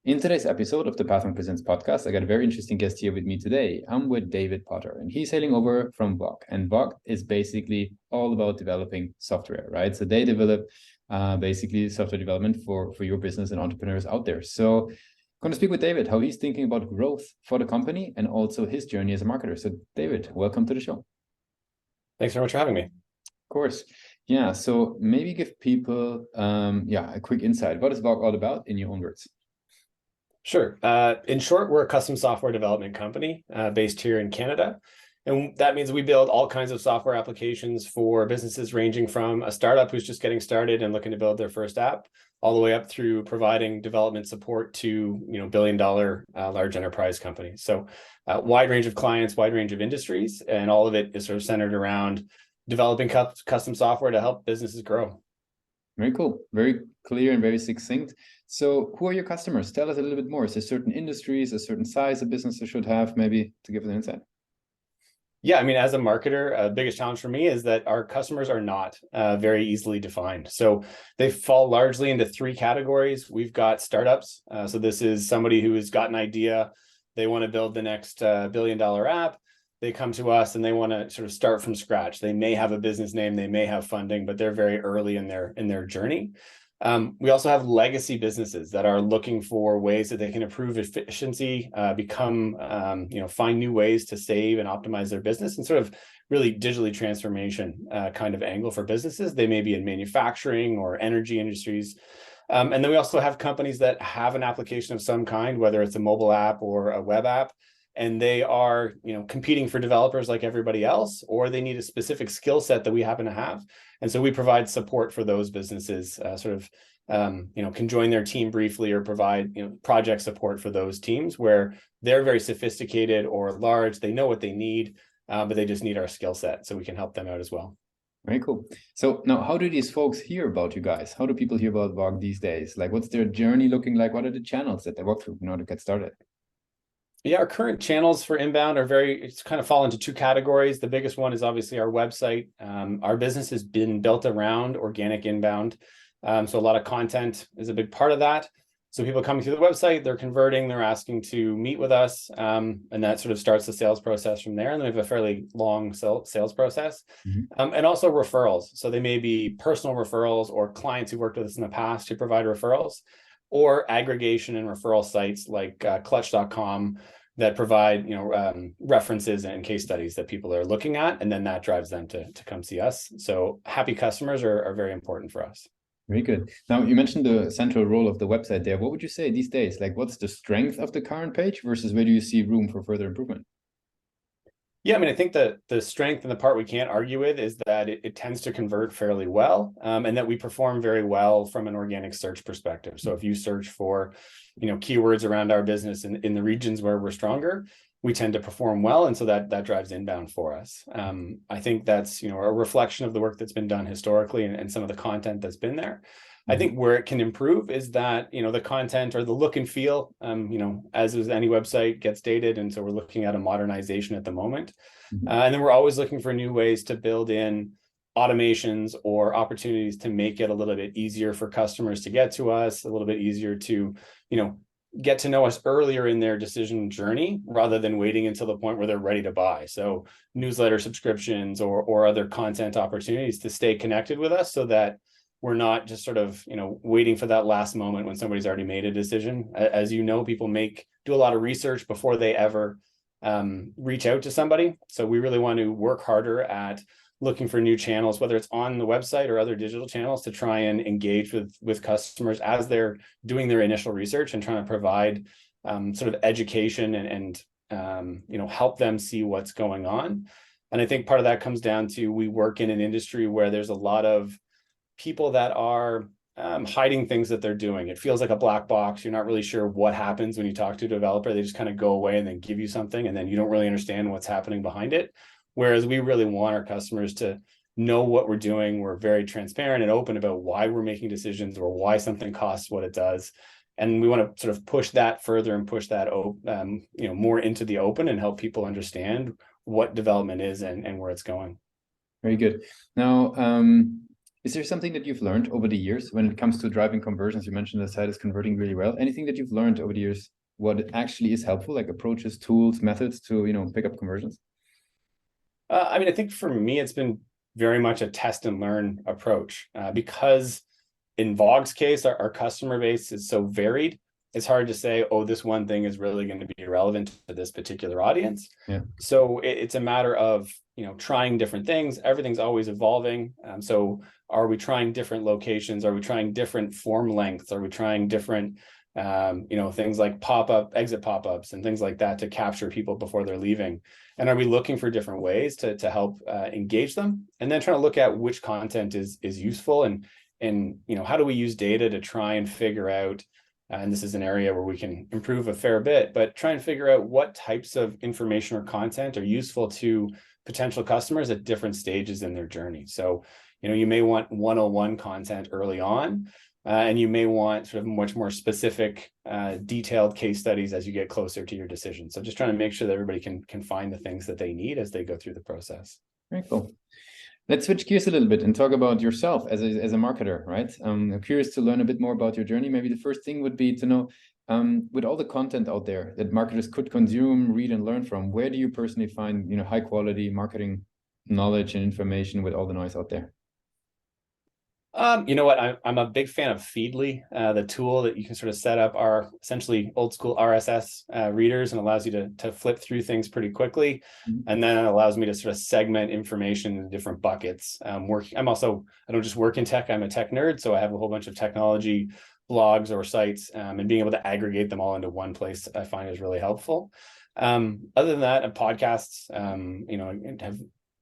In today's episode of the Pathmark Presents podcast, I got a very interesting guest here with me today. I'm with David Potter, and he's hailing over from Vogue. And Vogue is basically all about developing software, right? So they develop basically software development for your business and entrepreneurs out there. So I'm going to speak with David, how he's thinking about growth for the company and also his journey as a marketer. So David, welcome to the show. Thanks very much for having me. Of course. Yeah, so maybe give people a quick insight. What is Vogue all about in your own words? Sure. In short, we're a custom software development company based here in Canada. And that means we build all kinds of software applications for businesses ranging from a startup who's just getting started and looking to build their first app, all the way up through providing development support to billion-dollar large enterprise companies. So wide range of clients, wide range of industries, and all of it is sort of centered around developing custom software to help businesses grow. Very cool. Very clear and very succinct. So who are your customers? Tell us a little bit more. Is there certain industries, a certain size a business should have, maybe, to give us an insight? Yeah, I mean, as a marketer, the biggest challenge for me is that our customers are not very easily defined. So they fall largely into three categories. We've got startups. So this is somebody who has got an idea. They want to build the next billion-dollar app. They come to us and they want to sort of start from scratch. They may have a business name, they may have funding, but they're very early in their journey. We also have legacy businesses that are looking for ways that they can improve efficiency, find new ways to save and optimize their business, and sort of really digitally transformation kind of angle for businesses. They may be in manufacturing or energy industries. And then we also have companies that have an application of some kind, whether it's a mobile app or a web app, and they are competing for developers like everybody else, or they need a specific skill set that we happen to have. And so we provide support for those businesses, can join their team briefly or provide project support for those teams where they're very sophisticated or large. They know what they need, but they just need our skill set, so we can help them out as well. Very cool. So now, how do these folks hear about you guys? How do people hear about Vogue these days? Like, what's their journey looking like? What are the channels that they walk through in order to get started? Yeah, our current channels for inbound are it's kind of fall into two categories. The biggest one is obviously our website. Our business has been built around organic inbound. So a lot of content is a big part of that. So people coming through the website, they're converting, they're asking to meet with us. And that sort of starts the sales process from there. And then we have a fairly long sales process. Mm-hmm. And also referrals. So they may be personal referrals or clients who worked with us in the past who provide referrals, or aggregation and referral sites like clutch.com that provide references and case studies that people are looking at, and then that drives them to come see us. So happy customers are very important for us. Very good. Now, you mentioned the central role of the website there. What would you say these days? Like, what's the strength of the current page versus where do you see room for further improvement? Yeah, I mean, I think that the strength and the part we can't argue with is that it tends to convert fairly well, and that we perform very well from an organic search perspective. So if you search for, keywords around our business in the regions where we're stronger, we tend to perform well, and so that drives inbound for us. I think that's a reflection of the work that's been done historically and some of the content that's been there. I think where it can improve is that, the content or the look and feel, as is any website, gets dated. And so we're looking at a modernization at the moment. Mm-hmm. And then we're always looking for new ways to build in automations or opportunities to make it a little bit easier for customers to get to us, a little bit easier to, get to know us earlier in their decision journey rather than waiting until the point where they're ready to buy. So newsletter subscriptions or other content opportunities to stay connected with us so that we're not just sort of, waiting for that last moment when somebody's already made a decision. As you know, people do a lot of research before they ever reach out to somebody. So we really want to work harder at looking for new channels, whether it's on the website or other digital channels, to try and engage with customers as they're doing their initial research and trying to provide sort of education and help them see what's going on. And I think part of that comes down to, we work in an industry where there's a lot of people that are hiding things that they're doing. It feels like a black box. You're not really sure what happens when you talk to a developer. They just kind of go away and then give you something, and then you don't really understand what's happening behind it. Whereas we really want our customers to know what we're doing. We're very transparent and open about why we're making decisions or why something costs what it does. And we want to sort of push that further and push that more into the open and help people understand what development is and where it's going. Very good. Now, Is there something that you've learned over the years when it comes to driving conversions? You mentioned the site is converting really well. Anything that you've learned over the years, what actually is helpful, like approaches, tools, methods to, pick up conversions? I mean, I think for me, it's been very much a test and learn approach because in Vogue's case, our customer base is so varied. It's hard to say, oh, this one thing is really going to be relevant to this particular audience. Yeah. So it's a matter of, trying different things. Everything's always evolving. So are we trying different locations? Are we trying different form lengths? Are we trying different, things like exit pop-ups and things like that to capture people before they're leaving? And are we looking for different ways to help engage them? And then trying to look at which content is useful and how do we use data to try and figure out, and this is an area where we can improve a fair bit, but try and figure out what types of information or content are useful to potential customers at different stages in their journey. So, you may want 101 content early on, and you may want sort of much more specific, detailed case studies as you get closer to your decision. So just trying to make sure that everybody can find the things that they need as they go through the process. Very cool. Let's switch gears a little bit and talk about yourself as a marketer, right? I'm curious to learn a bit more about your journey. Maybe the first thing would be to know, with all the content out there that marketers could consume, read, and learn from, where do you personally find, high quality marketing knowledge and information with all the noise out there? You know what? I'm a big fan of Feedly, the tool that you can sort of set up our essentially old school RSS readers and allows you to flip through things pretty quickly. Mm-hmm. And then it allows me to sort of segment information in different buckets. I don't just work in tech, I'm a tech nerd. So I have a whole bunch of technology blogs or sites, and being able to aggregate them all into one place I find is really helpful. Other than that, podcasts, have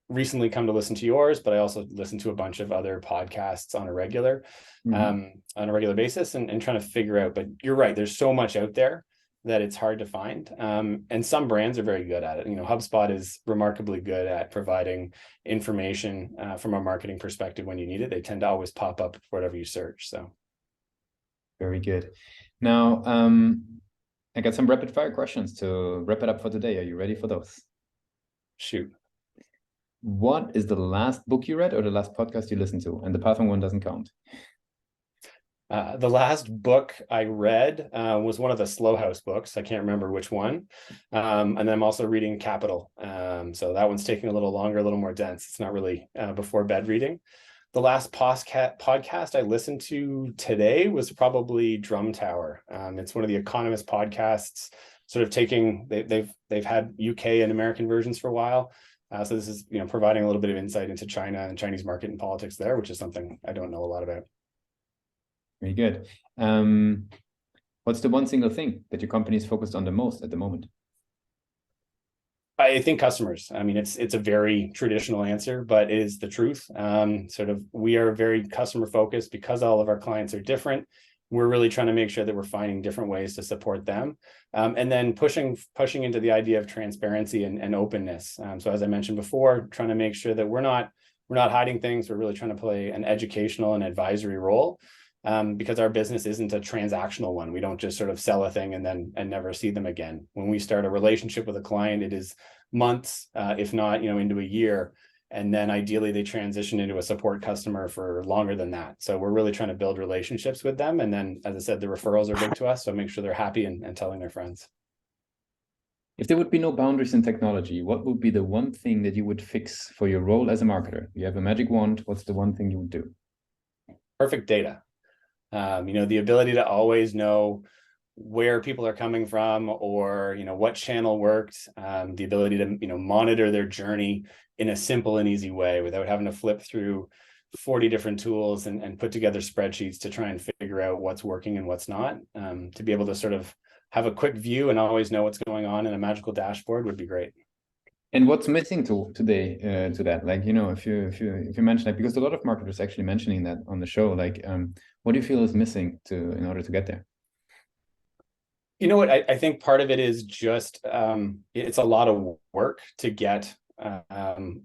recently come to listen to yours, but I also listen to a bunch of other podcasts on a regular basis and trying to figure out, but you're right, there's so much out there that it's hard to find. And some brands are very good at it. HubSpot is remarkably good at providing information from a marketing perspective when you need it. They tend to always pop up whatever you search. So very good. Now, I got some rapid fire questions to wrap it up for today. Are you ready for those? Shoot. What is the last book you read or the last podcast you listened to? And the Pathway one doesn't count. The last book I read was one of the Slow House books. I can't remember which one. And then I'm also reading Capital. So that one's taking a little longer, a little more dense. It's not really before bed reading. The last podcast I listened to today was probably Drum Tower. It's one of the Economist podcasts, sort of they've had UK and American versions for a while. So this is, providing a little bit of insight into China and Chinese market and politics there, which is something I don't know a lot about. Very good. What's the one single thing that your company is focused on the most at the moment? I think customers. I mean, it's a very traditional answer, but it is the truth. We are very customer focused because all of our clients are different. We're really trying to make sure that we're finding different ways to support them. And then pushing into the idea of transparency and openness. So as I mentioned before, trying to make sure that we're not hiding things. We're really trying to play an educational and advisory role, because our business isn't a transactional one. We don't just sort of sell a thing and never see them again. When we start a relationship with a client, it is months, if not, into a year. And then ideally they transition into a support customer for longer than that. So we're really trying to build relationships with them. And then, as I said, the referrals are big to us. So make sure they're happy and telling their friends. If there would be no boundaries in technology, what would be the one thing that you would fix for your role as a marketer? You have a magic wand. What's the one thing you would do? Perfect data. The ability to always know where people are coming from, or what channel worked, the ability to monitor their journey in a simple and easy way without having to flip through 40 different tools and put together spreadsheets to try and figure out what's working and what's not. To be able to sort of have a quick view and always know what's going on in a magical dashboard would be great. And what's missing today to that? Like, if you mention that, because a lot of marketers actually mentioning that on the show, like, what do you feel is missing in order to get there? You know what? I think part of it is just it's a lot of work to get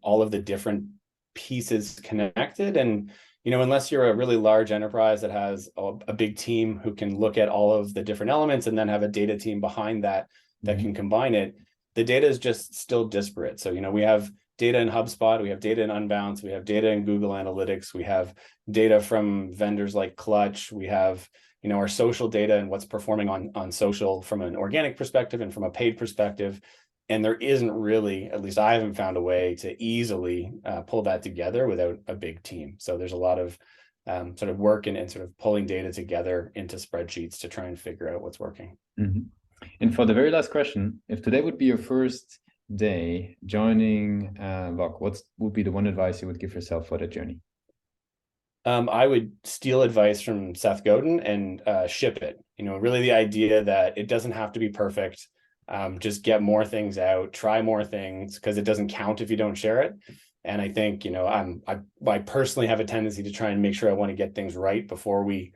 all of the different pieces connected. And, unless you're a really large enterprise that has a big team who can look at all of the different elements and then have a data team behind that can combine it, the data is just still disparate. So, we have data in HubSpot, we have data in Unbounce, we have data in Google Analytics, we have data from vendors like Clutch, we have our social data and what's performing on social from an organic perspective and from a paid perspective. And there isn't really, at least I haven't found a way to easily pull that together without a big team. So there's a lot of sort of work and sort of pulling data together into spreadsheets to try and figure out what's working. Mm-hmm. And for the very last question, if today would be your first day joining VOC, what would be the one advice you would give yourself for that journey? I would steal advice from Seth Godin and ship it. Really the idea that it doesn't have to be perfect. Just get more things out, try more things, because it doesn't count if you don't share it. And I think, I personally have a tendency to try and make sure I want to get things right before we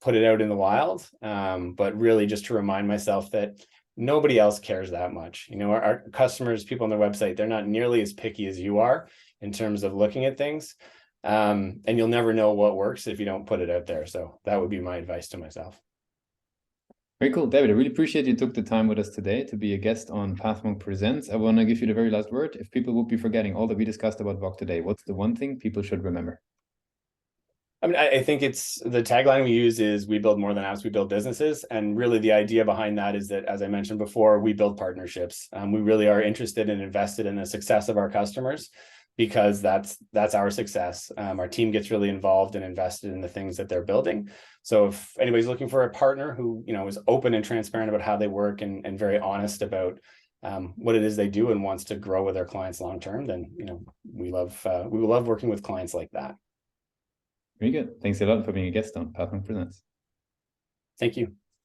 put it out in the wild. But really just to remind myself that nobody else cares that much. Our customers, people on their website, they're not nearly as picky as you are in terms of looking at things. And you'll never know what works if you don't put it out there. So that would be my advice to myself. Very cool. David, I really appreciate you took the time with us today to be a guest on PathMonk Presents. I want to give you the very last word. If people would be forgetting all that we discussed about VOC today, what's the one thing people should remember? I mean, I think it's the tagline we use is we build more than apps, we build businesses. And really the idea behind that is that, as I mentioned before, we build partnerships. We really are interested and invested in the success of our customers, because that's our success. Our team gets really involved and invested in the things that they're building. So if anybody's looking for a partner who is open and transparent about how they work and very honest about what it is they do and wants to grow with their clients long term, then we love working with clients like that. Very good. Thanks a lot for being a guest on PathMonk Presents. Thank you.